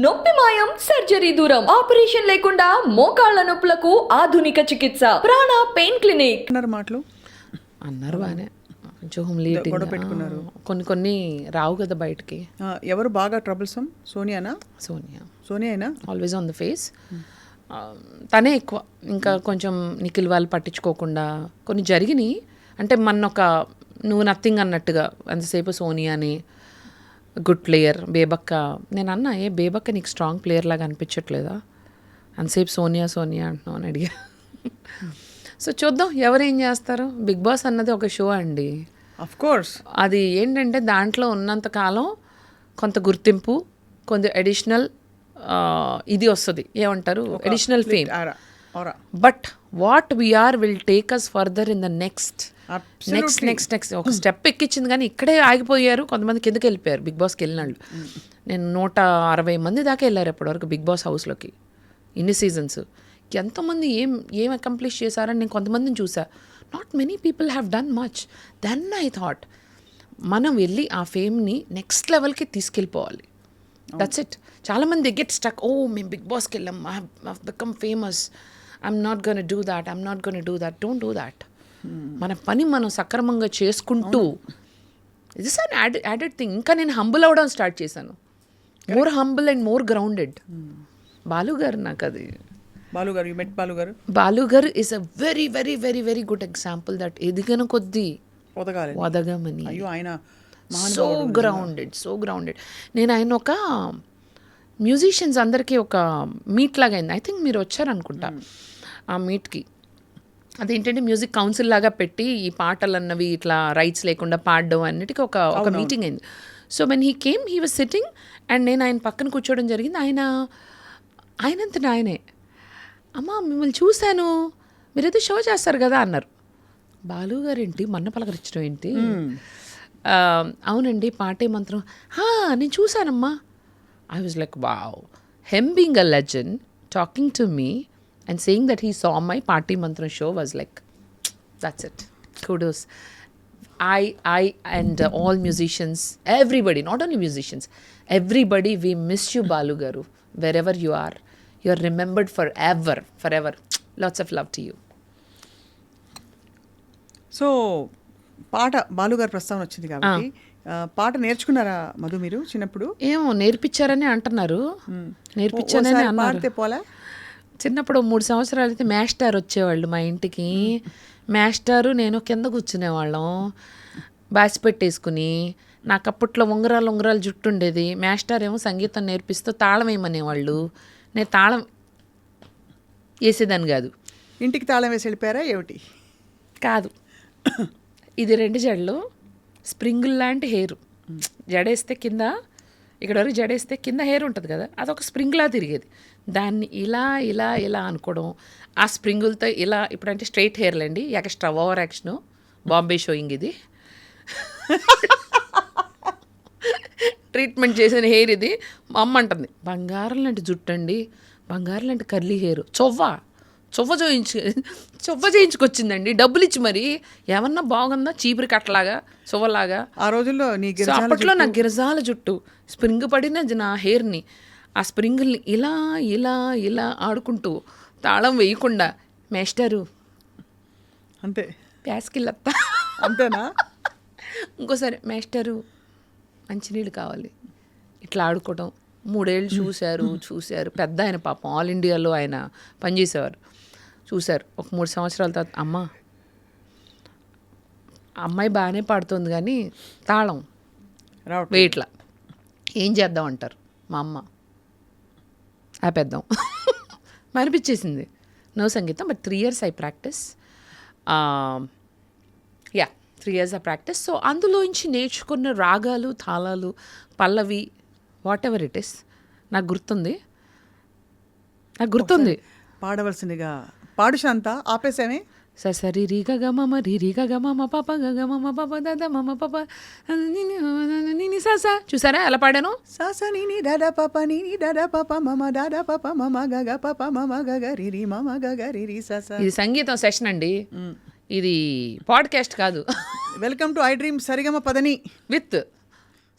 నొప్పి మాయం, సర్జరీ దూరం, ఆపరేషన్ లేకుండా మోకాళ్ల నొప్పులకు ఆధునిక చికిత్స ప్రాణ పెయిన్ క్లినిక్. మాటలు అన్నారు బాగానే, కొంచెం హుమ్లీటింగ్ గొడవ పెట్టుకున్నారు. కొన్ని రావు కదా బయటికి. ఎవరు బాగా ట్రబుల్సమ్? సోనియానా? సోనియానా ఆల్వేస్ ఆన్ ద ఫేస్. తనే ఎక్కువ. ఇంకా కొంచెం నిఖిల్ వాళ్ళు పట్టించుకోకుండా కొన్ని జరిగినాయి. అంటే నువ్వు నథింగ్ అన్నట్టుగా అంతసేపు సోనియాని గుడ్ ప్లేయర్, బేబక్క. నేను అన్నా, బేబక్క నీకు స్ట్రాంగ్ ప్లేయర్ లాగా అనిపించట్లేదా? అంతసేపు సోనియా అంటున్నావు అని అడిగా. సో చూద్దాం ఎవరేం చేస్తారు. బిగ్ బాస్ అన్నది ఒక షో అండి. ఆఫ్ కోర్స్ అది ఏంటంటే దాంట్లో ఉన్నంతకాలం కొంత గుర్తింపు, కొంత అడిషనల్ ఇది వస్తుంది, ఏమంటారు, additional fame. But what we are will take us further in the next ఒక స్టెప్ ఎక్కించింది. కానీ ఇక్కడే ఆగిపోయారు. కొంతమంది కిందకి వెళ్ళిపోయారు బిగ్ బాస్కి వెళ్ళిన వాళ్ళు. నేను 160 మంది దాకా వెళ్ళారు ఎప్పటివరకు బిగ్ బాస్ హౌస్లోకి ఇన్ని సీజన్స్. ఎంతోమంది ఏం అకంప్లిష్ చేశారని నేను కొంతమందిని చూసా. Not many people have done much. Then I thought మనం వెళ్ళి ఆ ఫేమ్ని నెక్స్ట్ లెవెల్కి తీసుకెళ్ళిపోవాలి. That's it. చాలామంది గెట్ స్టక్. మేము బిగ్ బాస్కి వెళ్ళాం, I have become famous, I'm not gonna do that. Don't do that. మన పని మనం సక్రమంగా చేసుకుంటూ, దిస్ ఆన్ యాడెడ్ థింగ్. ఇంకా నేను హంబుల్ అవ్వడం స్టార్ట్ చేశాను. More humble and more grounded. బాలుగారు నాకు అది. బాలుగారు is a very very very very good example that ఎదిగిన కొద్దీ వదగమని. So grounded. నేను ఆయన ఒక మ్యూజిషియన్స్ అందరికీ ఒక మీట్ లాగా అయింది. ఐ థింక్ మీరు వచ్చారనుకుంటా ఆ మీట్కి. అదేంటంటే మ్యూజిక్ కౌన్సిల్ లాగా పెట్టి ఈ పాటలు అన్నవి ఇట్లా రైట్స్ లేకుండా పాడడం అన్నిటికీ ఒక మీటింగ్ అయింది. So when he came, he was sitting and నేను ఆయన పక్కన కూర్చోవడం జరిగింది. ఆయనంతటా ఆయనే, అమ్మ మిమ్మల్ని చూశాను, మీరేదో షో చేస్తారు కదా అన్నారు. బాలు గారు ఏంటి మొన్న పలకరించడం ఏంటి? అవునండి పాటే మంత్రం, నేను చూశానమ్మా. I was like wow, him being a legend talking to me and saying that he saw my Party Mantram show was like, that's it. Kudos. I and all musicians, everybody, not only musicians, everybody, we miss you Balu garu. Wherever you are remembered forever. Lots of love to you. So పాట బాలుగారు ప్రస్తావన వచ్చింది కాబట్టి పాట నేర్చుకున్నారా మధు మీరు చిన్నప్పుడు? ఏమో నేర్పించారని అంటున్నారు. నేర్పించారని అన్నారు. పోలా చిన్నప్పుడు 3 సంవత్సరాలు అయితే మాస్టర్ వచ్చేవాళ్ళు మా ఇంటికి. మాస్టారు నేను కింద కూర్చునేవాళ్ళం బాసి పెట్టేసుకుని. నాకు అప్పట్లో ఉంగరాలు జుట్టు ఉండేది. మాస్టర్ ఏమో సంగీతం నేర్పిస్తూ తాళం వేయమనేవాళ్ళు. నేను తాళం వేసేదాన్ని కాదు. ఇంటికి తాళం వేసి వెళ్ళిపోయారా ఏమిటి? కాదు, ఇది 2 జడలు, స్ప్రింగుల్ లాంటి హెయిర్. జడేస్తే కింద, ఇక్కడ వరకు జడేస్తే కింద హెయిర్ ఉంటుంది కదా, అదొక స్ప్రింగ్లా తిరిగేది. దాన్ని ఇలా అనుకోవడం, ఆ స్ప్రింగులతో ఇలా. ఇప్పుడంటే స్ట్రైట్ హెయిర్లండి, extra over action, Bombay showing ఇది. ట్రీట్మెంట్ చేసిన హెయిర్ ఇది. మా అమ్మ అంటుంది, బంగారం లాంటి జుట్టు అండి, బంగారం లాంటి కర్లీ హెయిర్, చొవ్వ చేయించుకొచ్చిందండి డబ్బులు ఇచ్చి. మరి ఏమన్నా బాగుందా? చీపురి కట్టలాగా, చొవ్వలాగా. ఆ రోజుల్లో అప్పట్లో నా గిరజాల జుట్టు స్ప్రింగ్ పడిన నా హెయిర్ని, ఆ స్ప్రింగుల్ని ఇలా ఆడుకుంటూ తాళం వేయకుండా, మేస్టరు అంతే ప్యాస్కిల్లత్తా అంతేనా? ఇంకోసారి మేస్టరు మంచినీళ్ళు కావాలి, ఇట్లా ఆడుకోవడం. 3 ఏళ్ళు చూశారు. పెద్ద ఆయన పాపం, ఆల్ ఇండియాలో ఆయన పనిచేసేవారు. చూశారు. ఒక 3 సంవత్సరాల తర్వాత, అమ్మాయి బాగానే పాడుతుంది కానీ తాళం వేయట్లా, ఏం చేద్దాం అంటారు మా అమ్మ. ఆపేద్దాం అనిపించేసింది. నో సంగీతం. But 3 years I practice. 3 years I practice. So అందులోంచి నేర్చుకున్న రాగాలు, తాళాలు, పల్లవి, వాట్ ఎవర్ ఇట్ ఇస్ నాకు గుర్తుంది. పాడవలసిందిగా పాడు శాంత. ఆపేసామే. సరి రీ గ మమ రీ రీ గ మమ పాప గ మమ పాప దద మమ పాప ని సా. చూసారా ఎలా పాడాను? సాస ని దాదా పాప ని దాదా పాప మమ దాదా పాప మమ గగ పాప మమ గగ రి మమ గగ రి సాస. ఇది సంగీతం సెషన్ అండి, ఇది పాడ్కాస్ట్ కాదు. వెల్కమ్ టు ఐ డ్రీమ్ సరిగమ పదని విత్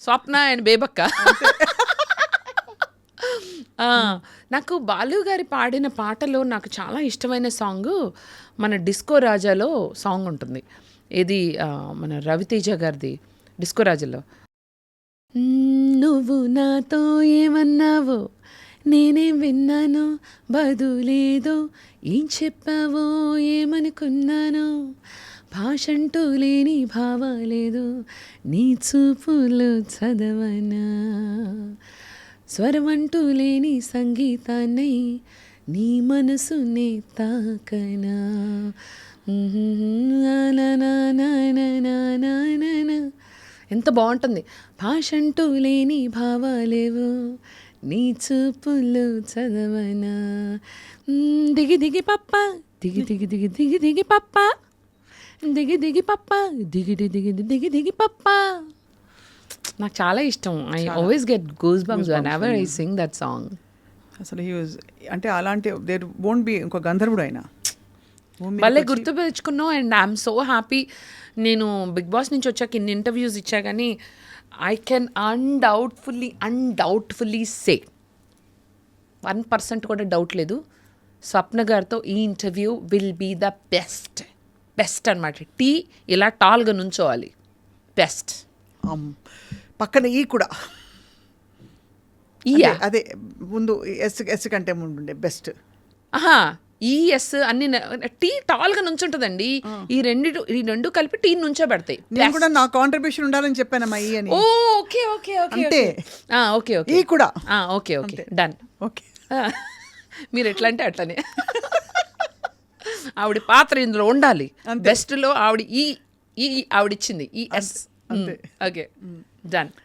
స్వప్న అండ్ బేబక్క. నాకు బాలు గారి పాడిన పాటలో నాకు చాలా ఇష్టమైన సాంగ్ మన డిస్కో రాజాలో సాంగ్ ఉంటుంది. ఇది మన రవితేజ గారిది డిస్కో రాజాలో. నువ్వు నాతో ఏమన్నావో నేనేం విన్నానో బదులేదో ఏం చెప్పావో ఏమనుకున్నానో భాషంటూ లేని భావాలేదు నీ చూపులు చదవనా స్వరమంటూ లేని సంగీతాన్ని నీ మనసునే తాకనా ఎంత బాగుంటుంది. భాషంటూ లేని భావాలేవు నీ చూపులు చదవనా దిగి దిగి పప్ప దిగి దిగి దిగి దిగి దిగి పప్ప దిగి దిగి పప్ప దిగి దిగి దిగి దిగి పప్ప. నాకు చాలా ఇష్టం. I always get goose bumps whenever I sing that song. అసలు హీ వాజ్ అంటే అలాంటి దేర్ వోంట్ బి ఇంకో గంధర్వుడు ఆయన భలే గుర్తు పెంచుకున్నావు. And I'm so happy. నేను బిగ్ బాస్ నుంచి వచ్చాక ఇన్ని ఇంటర్వ్యూస్ ఇచ్చా కానీ ఐ కెన్ అన్డౌట్ఫుల్లీ సే 1% కూడా డౌట్ లేదు, స్వప్న గారితో ఈ interview will be the best అనమాట. టీ ఇలా టాల్గా నుంచోవాలి, బెస్ట్. పక్కన ఈ కూడా ఈయా అదే ముందు ఎస్ కంటే ముందు ఉండే బెస్ట్. ఈఎస్ అన్ని టీ టాల్గా నుంచుంటుందండి. ఈ రెండు కలిపి టీ నుంచో పెడతాయి. నేను కూడా నా కాంట్రిబ్యూషన్ ఉండాలని చెప్పానమ్మా ఈ అని. ఓకే ఓకే ఓకే అంతే. ఓకే ఓకే ఈ కూడా ఓకే ఓకే డన్. ఓకే మీరు ఎట్లా అంటే అట్లనే. ఆవిడ పాత్ర ఇందులో ఉండాలి. బెస్ట్లో ఆవిడ ఈ ఆవిడిచ్చింది ఈఎస్. Okay done.